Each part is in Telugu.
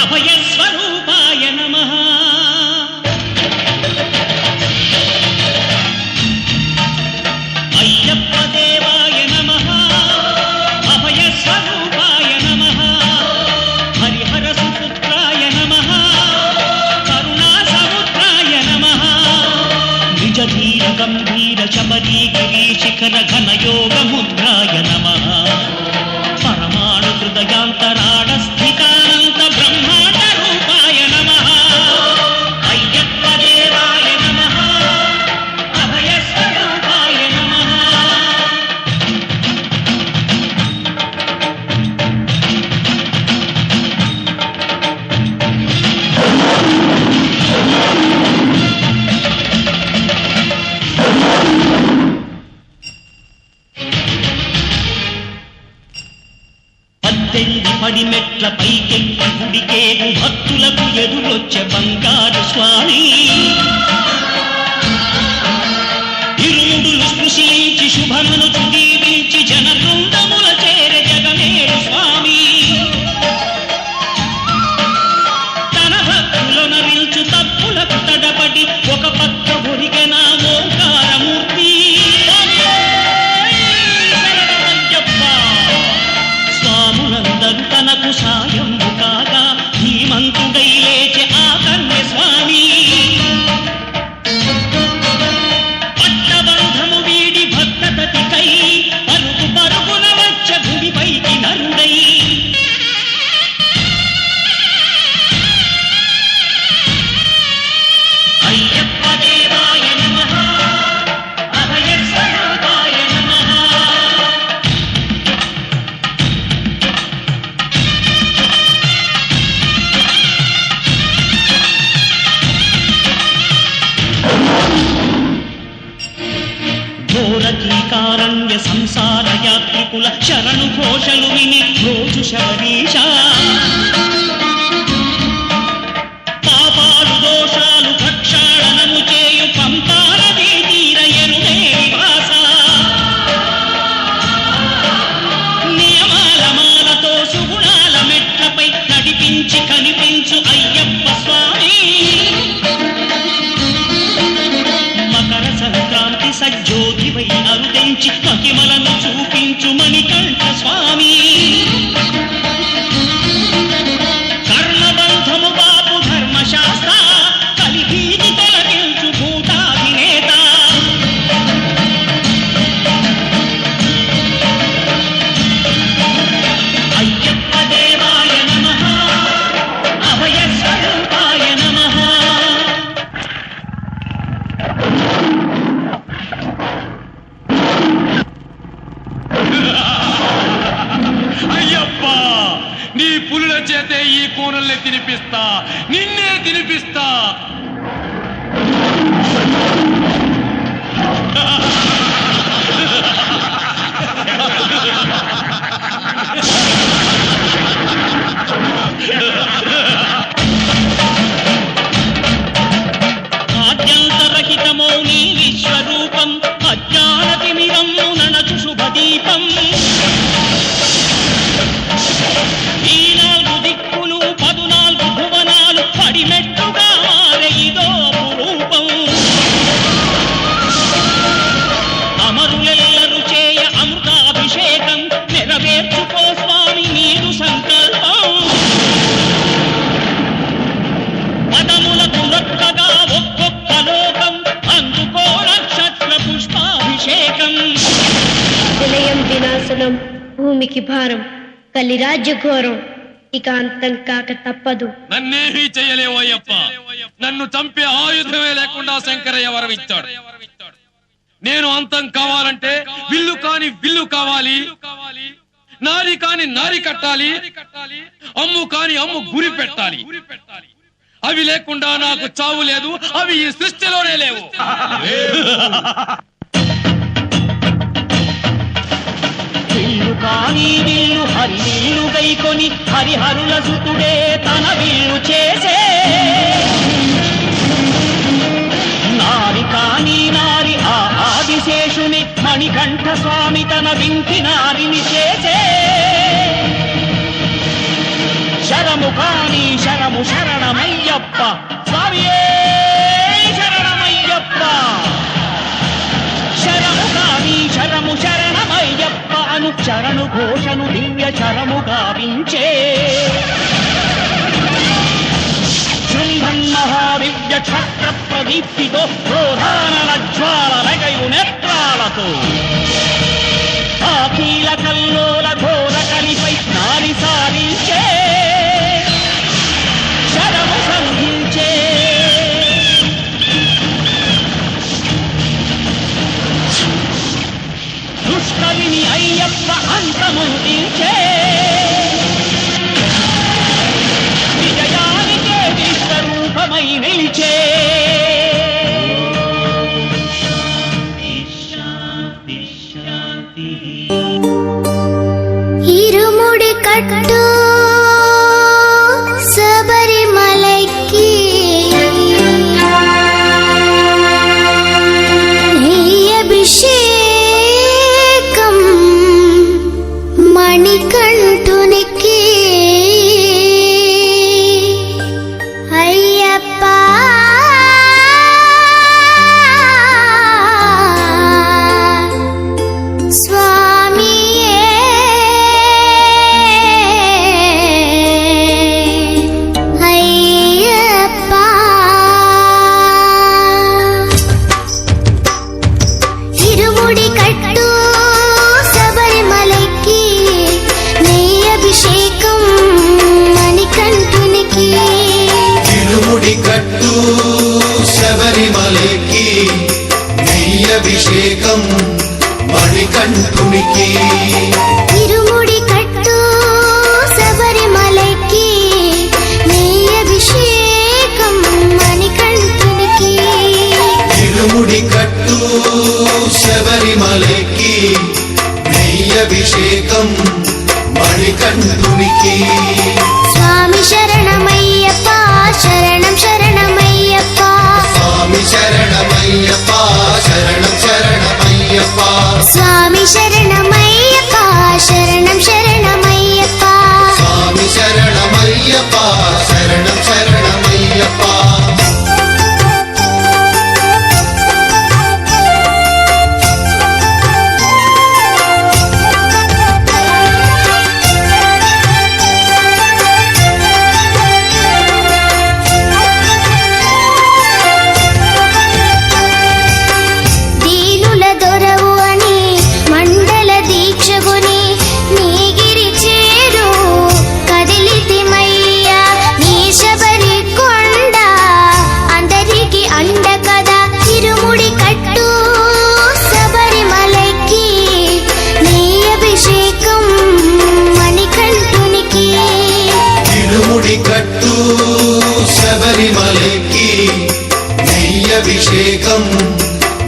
అభయస్వరూపాయ నమః. అయ్యప్ప దేవాయ నమః. అభయస్వరూపాయ నమః. హరిహర సుపుత్రాయ నమః. కరుణా సముద్రాయ నమః. నిజ ధీర గంభీర శబరీ గిరీ శిఖర ఘన యోగ ముద్రాయ నమః. పరమాణు హృదయాంతరాడ స్థితానంత బ్రహ్మాండ రూపాయ నమః. అయ్యప్ప దేవాయ నమః. అభయస్వరూపాయ నమః. పడిమెట్ల పైకెక్కి గుడికేగు భక్తులకు ఎదురొచ్చే బంగారు స్వామి. ఇరుముడులు స్పృశించి శుభమును దీవించి జన బృందముల చేరే జగమేరు స్వామి. తన భక్తులను నిల్చు తప్పులకు తడబడి ఒక పక్క ఒరిగెన ఓంకారమూర్తి. స్వాములందరూ తనకు సాయంబు కాగా ధీమంతుడై లేచే ఆ కన్య స్వామి. పట్టబంధము వీడి భక్తతతికై పరుగు పరుగున వచ్చ భూమిపైకి నరుడై. అయ్యప్ప దేవాయ నమః. అభయస్వరూపాయ నమః. ఘోరకీకారణ్య సంసార యాత్రికుల శరణు ఘోషలు విని రోజు శబరీష. పాపాలు దోషాలు ప్రక్షాళనము చేయు పంపాల తీర ఎరుడే నివాస. నియమాల మాలతో సుగుణాల మెట్లపై నడిపించి కనిపించు అయ్యప్ప స్వామి. మకర సంక్రాంతి సజ్జోతివై అరుదించి మహిమలను చూపించు మణికంఠ స్వామి. కర్మబంధము బాపు ధర్మశాస్త్ర కలిగీని తొలగించు భూతాధినేత. అయ్యప్ప దేవాయ నమః. అభయస్వరూపాయ నమః. అయ్యప్ప, నీ పులుల చేతే ఈ కూనల్ని తినిపిస్తా, నిన్నే తినిపిస్తా. ఆద్యంతరహితమో నీ విశ్వరూపం అజ్ఞానతిమిరము ననచు శుభదీపం. ఈ 4 దిక్కులు 14 భువనాలు పడిమెట్టుగా మారే ఇదో రూపం. అమరులెల్లరు చేయ అమృతాభిషేకం నెరవేర్చుకో స్వామి నీదు సంకల్పం. పదములకు లొక్కగా ఒక్కొక్క లోకం అందుకో నక్షత్ర పుష్పాభిషేకం. విలయం వినాశనం భూమికి భారం కలిరాజ్య ఘోరం ఇక అంతం కాక తప్పదు. నన్నేమీ చేయలేవు అయ్యప్ప. నన్ను చంపే ఆయుధమే లేకుండా శంకరయ్య వరమిచ్చాడు. నేను అంతం కావాలంటే విల్లు కాని విల్లు కావాలి, నారి కాని నారి కట్టాలి, అమ్ము కాని అమ్ము గురి పెట్టాలి. అవి లేకుండా నాకు చావు లేదు, అవి ఈ సృష్టిలోనే లేవు. విల్లు కాని విల్లు హరి విల్లు గైకొని హరిహరుల సుతుడే తన విల్లు చేసే. నారి కాని నారి ఆ ఆదిశేషుని మణికంఠ స్వామి తన వింటి నారిని చేసే. శరము కాని శరము శరణమయ్యప్ప స్వామియే శరణమయ్యప్ప శరము కాని శరము శరణమయ్యప్ప అను శరణు ఘోషను దివ్య శరము గావించే శృంభన్మహాదివ్య క్షత్ర ప్రదీప్తితో క్రోధానల జ్వాల రగయు నేత్రాలతో ఆకీల కల్లోల ఘోర కలిపై నారి సారించే శరము సంధించే దుష్కవిని అయ్యప్ప అంతమొందించే విజయానికే విశ్వరూపమై నిలిచే ఇరుముడి కట్టు శబరిమలైకి అభిషేకం మణికంఠునికి అయ్యప్ప స్వామియే అయ్యప్ప ఇరుముడి కట్టు శబరిమలైకి నెయ్యి అభిషేకం మణికంఠునికి ఇరుముడి కట్టు శబరిమలకి నెయ్యభిషేకం మణికంఠునికి ఇరుముడి కట్టు శబరిమలైకి నెయ్యి అభిషేకం మణికంఠునికి ఇరుముడి కట్టు శబరిమలకి నెయ్యభిషేకం మణికంఠునికి స్వామి శరణమయ్యప్ప శరణం శరణమయ్యప్ప స్వామి శరణమయ్యప్ప శరణం శరణమయ్యప్ప స్వామి శరణమయ్యప్ప శరణం శరణమయ్యప్ప స్వామి శరణమయ్యప్ప శరణం శరణమయ్యప్ప దీనుల దొరవు అని మండల దీక్షగుని నీగిరి చేరు కదిలితిమయ్యా నీ శబరి కొండ అందరికి అండ కదా ఇరుముడి కట్టు శబరిమలైకి నీ అభిషేకం మణికంఠునికి ఇరుముడి కట్టు శబరిమలకి నెయ్యభిషేకం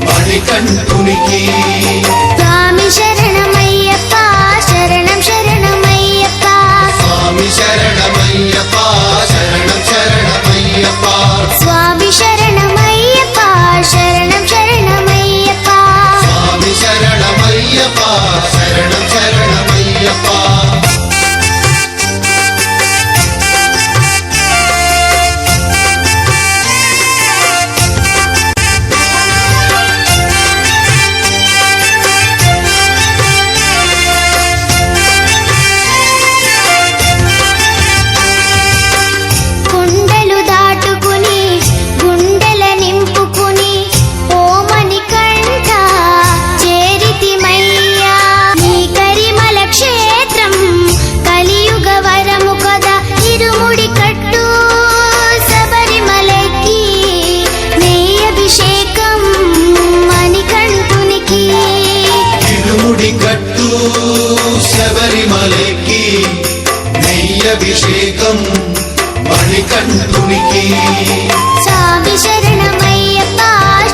మణికంఠునికి స్వామి శరణమయ్యప్ప శరణం శరణమయ్యప్ప స్వామి శరణమయ్యప్ప శరణం శరణమయ్యప్ప స్వామి శరణమయ్యప్ప శరణం శరణమయ్యప్ప స్వామి శరణమయ్యప్ప శరణం శరణమయ్యప్ప కొండలు దాటుకుని గుండెల నింపుకుని ఓ మణికంఠ చేరితిమయ్యా నీ కరిమల క్షేత్రం కలియుగ వరము కదా ఇరుముడి కట్టు శబరిమలకి నెయ్యి అభిషేకం మణికంఠునికి ఇరుముడి కట్టు శబరిమలకి నెయ్యభిషేకం మణికంఠునికి స్వామి శరణమయ్యప్ప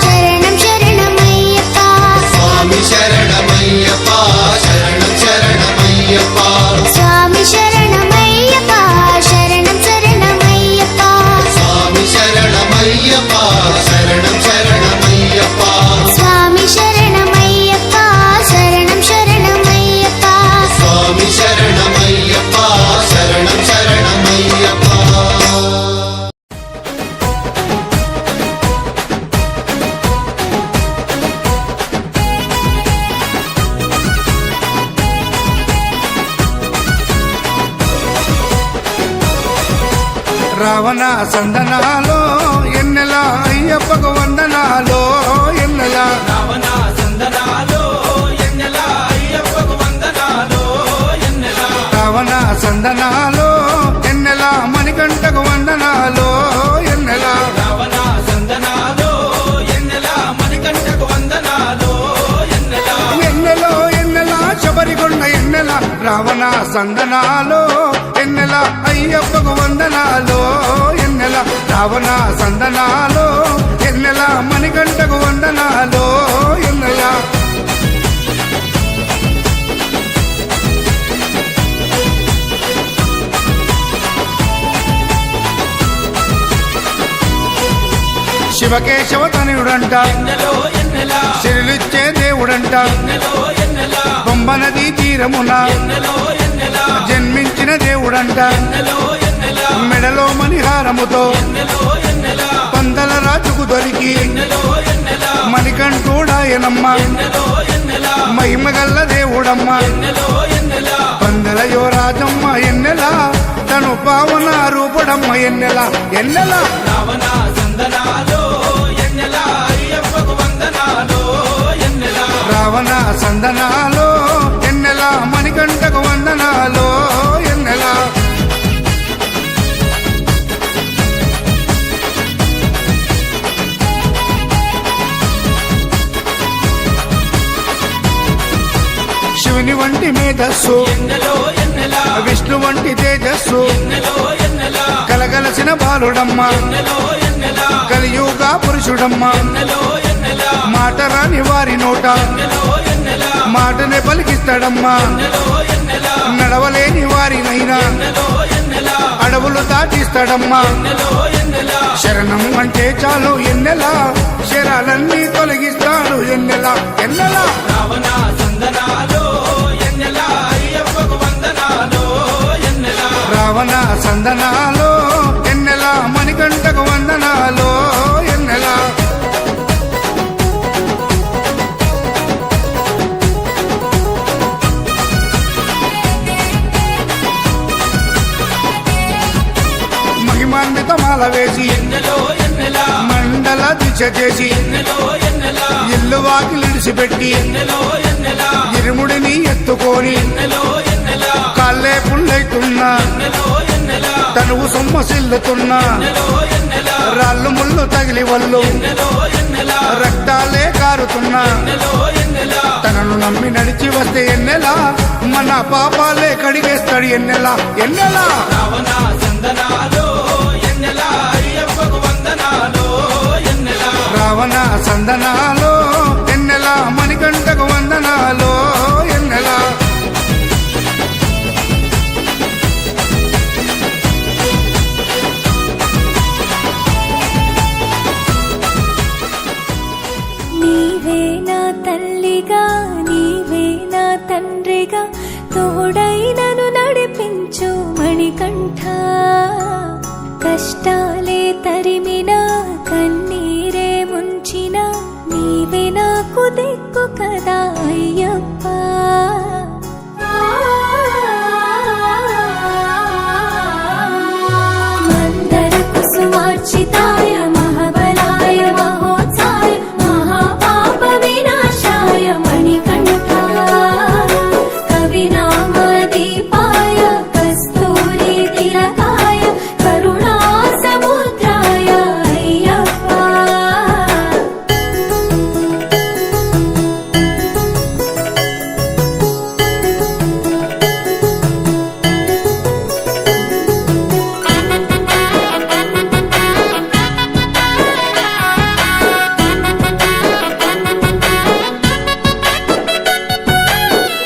శరణం శరణమయ్యప్ప స్వామి శరణమయ్యప్ప శరణం శరణమయ్యప్ప స్వామి శరణమయ్యప్ప శరణం శరణమయ్యప్ప స్వామి శరణమయ్యప్ప శరణం శరణమయ్యప్ప స్వామి శరణమయ్యప్ప శరణం శరణమయ్యప్ప స్వామి శరణమయ్యప్ప శరణం శరణమయ్యప్ప రావణ సందనాలో ఎన్నెల అయ్యప్పకు వందనాలో ఎన్నెల రావణ సందనాలో ఎన్నెల అయ్యప్పకు వందనాలో ఎన్నెల రావణ సందనాలో ఎన్నెల మణికంఠకు వందనాలో ఎన్నెల రావణ సందనాలో ఎన్నెల మణికంఠకు వందనాలో ఎన్నెల ఎన్నెలో ఎన్నెల శబరికొండ ఎన్నెల రావణ సందనాలో ఎన్నెల అయ్యప్పకు వందనాలో ఎన్నెల రావణ సందనాలో ఎన్నెల మణికంఠకు వందనాలో ఎన్నెల శివకేశవ తనయుడంట ఎన్నెలో ఎన్నెల శిరులిచ్చే దేవుడంట ఎన్నెలో ఎన్నెల బొంబ నదీ తీరమున ఎన్నెలో ఎన్నెల జన్మించిన దేవుడంట ఎన్నెలో ఎన్నెల మెడలో మణిహారముతో ఎన్నెలో ఎన్నెల పందల రాజుకు దొరికి ఎన్నెలో ఎన్నెల మణికంఠుడాయనమ్మ ఎన్నెలో ఎన్నెల మహిమగల్ల దేవుడమ్మ ఎన్నెలో ఎన్నెల పందల యువరాజమ్మ ఎన్నెల తను పావన రూపుడమ్మ ఎన్నెల ఎన్నెల రావణ సందనాలో ఎన్నెల అయ్యప్పకు వందనాలో ఎన్నెల రావణ సందనాలో ఎన్నెల మణికంఠకు వందనాలో ఎన్నెల శివుని వంటి మేధస్సు ఎన్నెలో ఎన్నెల విష్ణు వంటి తేజస్సు ఎన్నెలో ఎన్నెల కలగలసిన బాలుడమ్మ ఎన్నెలో ఎన్నెల కలియుగ పురుషుడమ్మ ఎన్నెలో ఎన్నెల మాట రాని వారి నోట ఎన్నెలో ఎన్నెల మాటనే పలికిస్తాడమ్మా ఎన్నెలో ఎన్నెల నడవలేని వారినైనా ఎన్నెలో ఎన్నెల అడవులు దాటిస్తాడమ్మా ఎన్నెలో ఎన్నెల శరణం అంటే చాలు ఎన్నెల శరాలన్నీ తొలగిస్తాడు ఎన్నెల ఎన్నెల రావణ సందనాలో ఎన్నెల అయ్యప్పకు వందనాలో ఎన్నెల రావణ సందనాలో ఎన్నెల మణికంఠకు వందనాలో ఎన్నెల మహిమాన్విత మాల వేసి ఎన్నెలో ఎన్నెల మండల దీక్ష చేసి ఎన్నెలో ఎన్నెల ఇల్లు వాకిలిడిసిపెట్టి ఎన్నెలో ఎన్నెల ఇరుముడిని ఎత్తుకొని ఎన్నెలో ఎన్నెల కాళ్ళే పుల్లైతున్నా ఎన్నెలో ఎన్నెల తనువు సొమ్మసిల్లుతున్నా ఎన్నెలో ఎన్నెల రాళ్ళు ముళ్ళు తగిలి వల్లు ఎన్నెలో ఎన్నెల రక్తాలే కారుతున్నా ఎన్నెలో ఎన్నెల తనను నమ్మి నడిచి వస్తే ఎన్నెల మన పాపాలే కడిగేస్తాడు ఎన్నెల ఎన్నెల రావణ సందనాలో ఎన్నెల అయ్యప్పకు వందనాలో ఎన్నెల రావణ సందనాలో ఎన్నెల మణికంఠకు వందనాలో ఎన్నెల నీవే నా తల్లిగా నీవే నా తండ్రిగా తోడైనను నడిపించు మణికంఠ కష్టాలే తరిమినా కన్నీరే ముంచిన నీవే నాకు దిక్కు కదా అయ్యప్ప మందర కుసుమార్చితాయ మహాబలాయ మహోత్సాయ మహాపాప వినాశాయ మణికంఠ కవినామ దీపాయ కస్తూరి తిలకాయ కరుణా సముద్రాయ అయ్యప్ప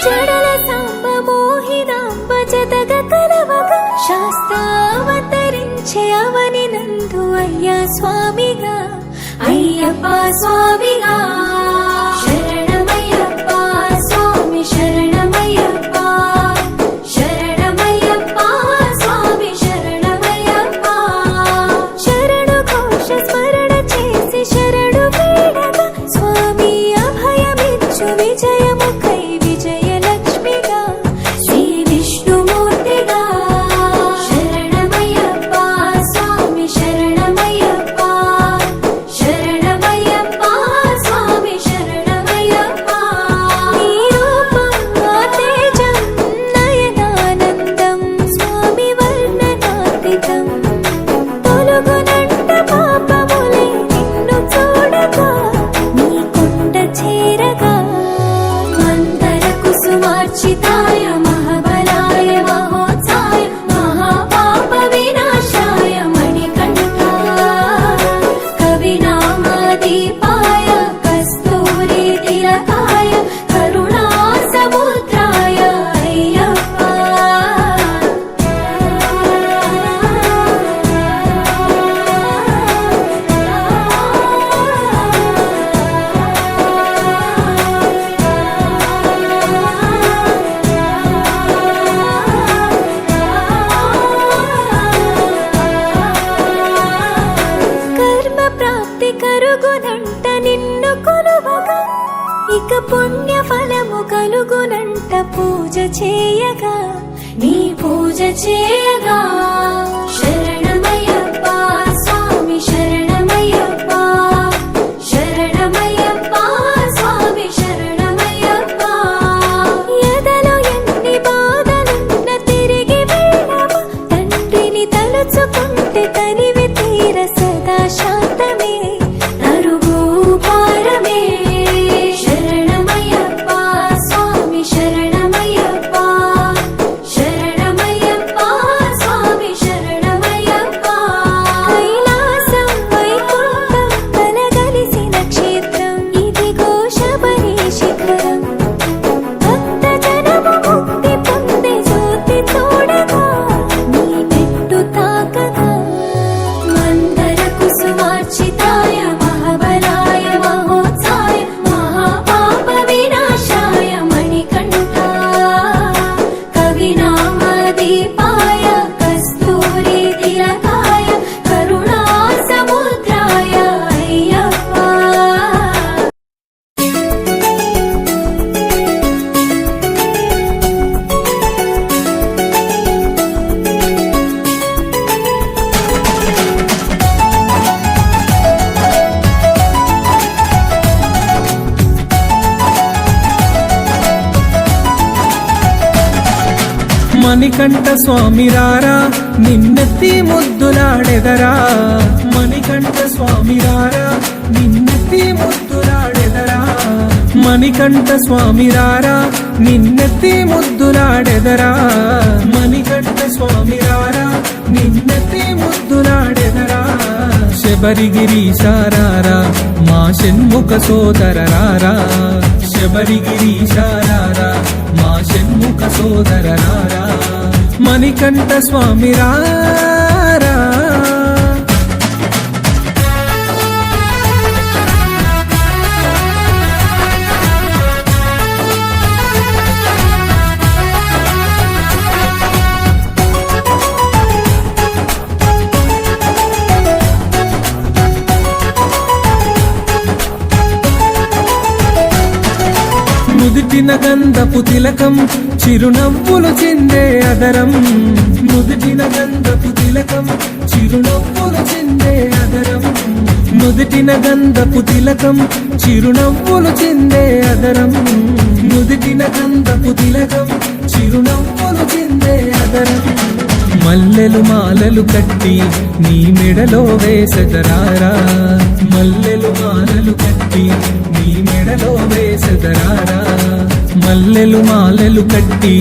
జడల సాంబ మోహినాంబ జతగ కలవగ శాస్త్రావతరించే అవని నందు అయ్యా స్వామిగా అయ్యప్ప స్వామిగా శరణమయ్యప్ప స్వామి శరణమయ్యప్ప శరణమయ్యప్ప స్వామి శరణమయ్యప్ప శరణు ఘోష స్మరణ చేసి శరణు వేడగా స్వామి అభయమిచ్చు విజయముఖై విజయలక్ష్మిగా శ్రీ విష్ణుమూర్తిగా శరణమయ్యప్ప స్వామి ప్రాప్తి కరుగునంట నిన్ను కొలువగా, ఇక పుణ్య ఫలము కలుగునంట పూజ చేయగా, నీ పూజ చేయగా. శరణమయ్యప్ప స్వామి శరణమయ్యప్ప, శరణమయ్యప్ప స్వామి శరణమయ్యప్ప. ఎదలో ఎన్ని బాధలున్న తిరిగి వెళ్ళవా, తండ్రిని తలుచుకుంటే తనివి తీర సదా శాంతమే తరుగు పారమే. శరణమయ్యప్ప స్వామి శరణమయ్యప్ప, శరణమయ్యప్ప స్వామి శరణమయ్యప్ప. కైలాసం వైకుంఠం కలగలిసిన క్షేత్రం ఇదిగో శబరి శిఖరం. భక్తజనము ముక్తి పొందే జ్యోతి చూడగా, నీ పెట్టు తాకగా. మందర కుసుమార్చితాయ మహాబలాయ మహోత్సాయ మహాపాప వినాశాయ మణికంఠ, కవినామ దీపాయ కస్తూరి తిలకాయ కరుణా సముద్రాయ అయ్యప్ప. మణికంఠ స్వామి రారా నిన్నెత్తి ముద్దులాడెదరా, మణికంఠ స్వామి రారా నిన్నెత్తి ముద్దులాడెదరా, మణికంఠ స్వామి రారా నిన్నెత్తి ముద్దులాడెదరా, మణికంఠ స్వామి రారా నిన్నెత్తి ముద్దులాడెదరా. శబరిగిరీశారారా మా షణ్ముఖ సోదరరారా, శబరిగిరీశారారా మా షణ్ముఖ సోదరరారా. మణికంఠ స్వామి రారా. నుదిటిన గంధపు తిలకం చిరునవ్వులు చిందే అదరం, నుదిటిన గంధపు తిలకం చిరునవ్వులు చిందే అదరం, నుదిటిన గంధపు తిలకం చిరునవ్వులు చిందే అదరం, నుదిటిన గంధపు తిలకం చిరునవ్వులు చిందే అదరం. మల్లెలు మాలలు కట్టి నీ మెడలో వేసెదరారా, మల్లెలు మాలలు కట్టి నీ మెడలో వేసెదరారా, మల్లెలు మాలలు కట్టి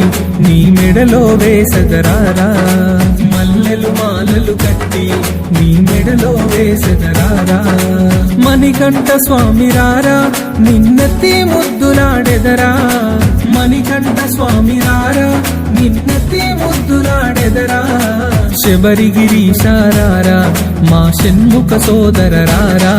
నీ మెడలో వేసెదరారా, మల్లెలు మాలలు కట్టి నీ మెడలో వేసెదరారా. మణికంఠ స్వామి రారా నిన్నెత్తి ముద్దులాడెదరా, మణికంఠ స్వామి రారా నిన్నెత్తి ముద్దులాడెదరా. శబరిగిరీశారారా మా షణ్ముఖ సోదరరారా.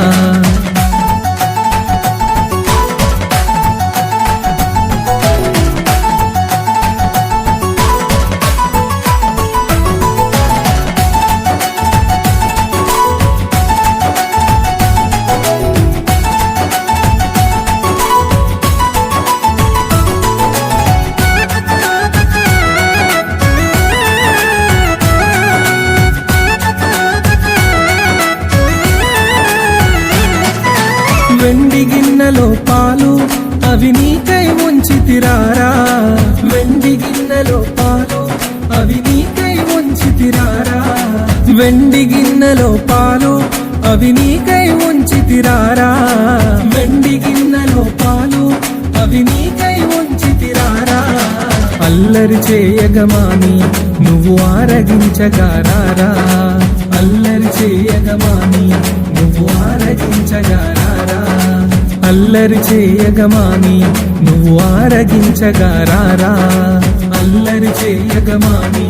వెండి గిన్నెలో పాలు అవి నీకై ఉంచితిరారా, వెండి గిన్నెలో పాలు అవి నీకై ఉంచితిరారా, వెండి గిన్నెలో పాలు అవి నీకై ఉంచితిరారా, వెండి గిన్నెలో పాలు అవి నీకై ఉంచితిరారా. అల్లరి చేయగమాని నువ్వు ఆరగించగారారా, అల్లరి చేయగమాని నువ్వు ఆరగించగారారా, అల్లరి చేయగమాని నువ్వు ఆరగించగారారా, అల్లరి చేయగమాని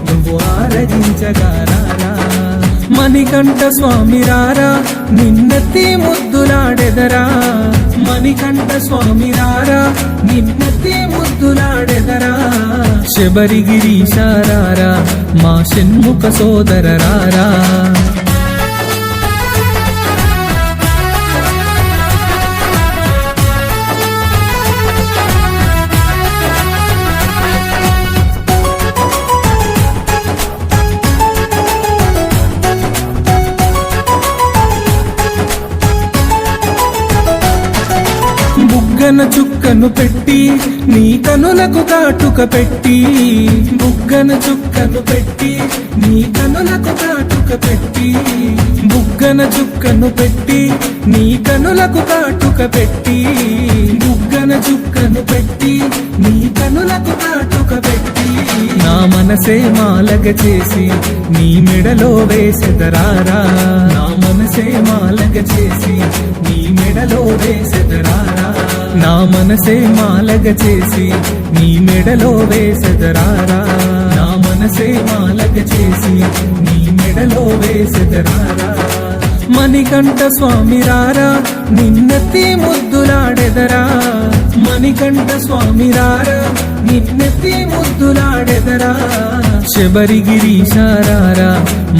నువ్వు ఆరగించగారారా. మణికంఠ స్వామి రారా నిన్నెత్తి ముద్దులాడెదరా, మణికంఠ స్వామి రారా నిన్నెత్తి ముద్దులాడెదరా. శబరిగిరీశారారా మా షణ్ముఖ సోదరరారా. బుగ్గన చుక్కను పెట్టి నీ కనులకు కాటుక పెట్టి బుగ్గన చుక్కను పెట్టి నీ కనులకు కాటుక పెట్టి బుగ్గన చుక్కను పెట్టి నీ కనులకు కాటుక పెట్టి బుగ్గన చుక్కను పెట్టి నీ కనులకు కాటుక పెట్టి నా మనసే మాలగ చేసి నీ మెడలో వేసెదరారా నా మనసే మాలగ చేసి నీ మెడలో వేసెదరారా నా మనసే మాలగ చేసి నీ మెడలో వేసెదరారా నా మనసే మాలగ చేసి నీ మెడలో వేసెదరారా మణికంఠ స్వామి రారా నిన్నెత్తి ముద్దులాడెదరా మణికంఠ స్వామి రారా నిన్నెత్తి ముద్దులాడెదరా శబరిగిరీశారారా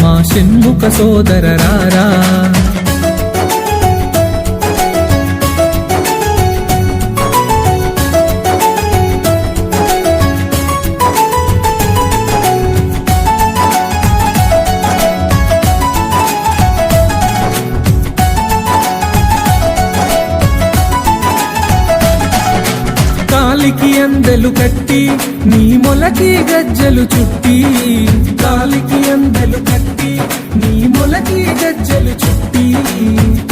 మా షణ్ముఖ సోదర రారా కాలికి అందెలు కట్టి నీ మొలకి గజ్జలు చుట్టి కాలికి అందెలు కట్టి నీ మొలకి గజ్జలు చుట్టి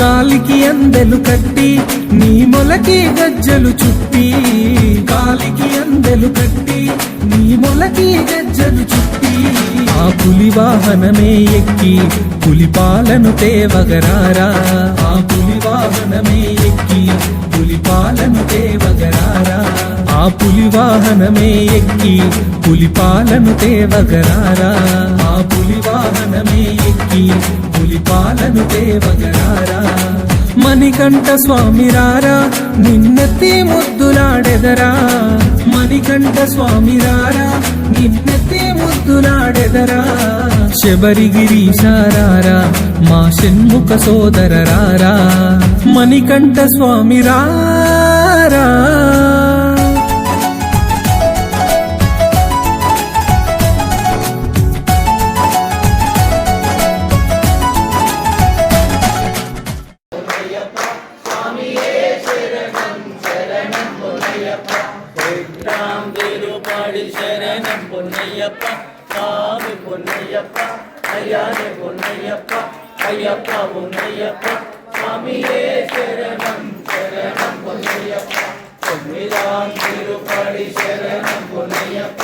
కాలికి అందెలు కట్టి నీ మొలకి గజ్జలు చుట్టి కాలికి అందెలు కట్టి నీ మొలకి గజ్జలు చుట్టి ఆ పులి వాహనమే ఎక్కి పులిపాలను తేవగరారా ఆ పులి వాహనమే ఎక్కి పులిపాలను తేవగరారా ఆ పులి వాహనమే ఎక్కి పులిపాలను తేవగరారా ఆ పులి వాహనమే ఎక్కి పులిపాలను తేవగరారా మణికంఠ స్వామి రారా నిన్నెత్తి ముద్దులాడెదరా మణికంఠ స్వామి రారా నిన్నెత్తి ముద్దులాడెదరా శబరిగిరీశారారా మా షణ్ముఖ సోదర రారా మణికంఠ స్వామి రారా శరణం పొన్నయ్యప్ప స్వామి పొన్నయ్యప్ప అయ్యానే పొన్నయ్యప్ప అయ్యప్ప పొన్నయ్యప్ప స్వామియే శరణం శరణం పొన్నయ్యప్ప 9 తిరుపడి శరణం పొన్నయ్యప్ప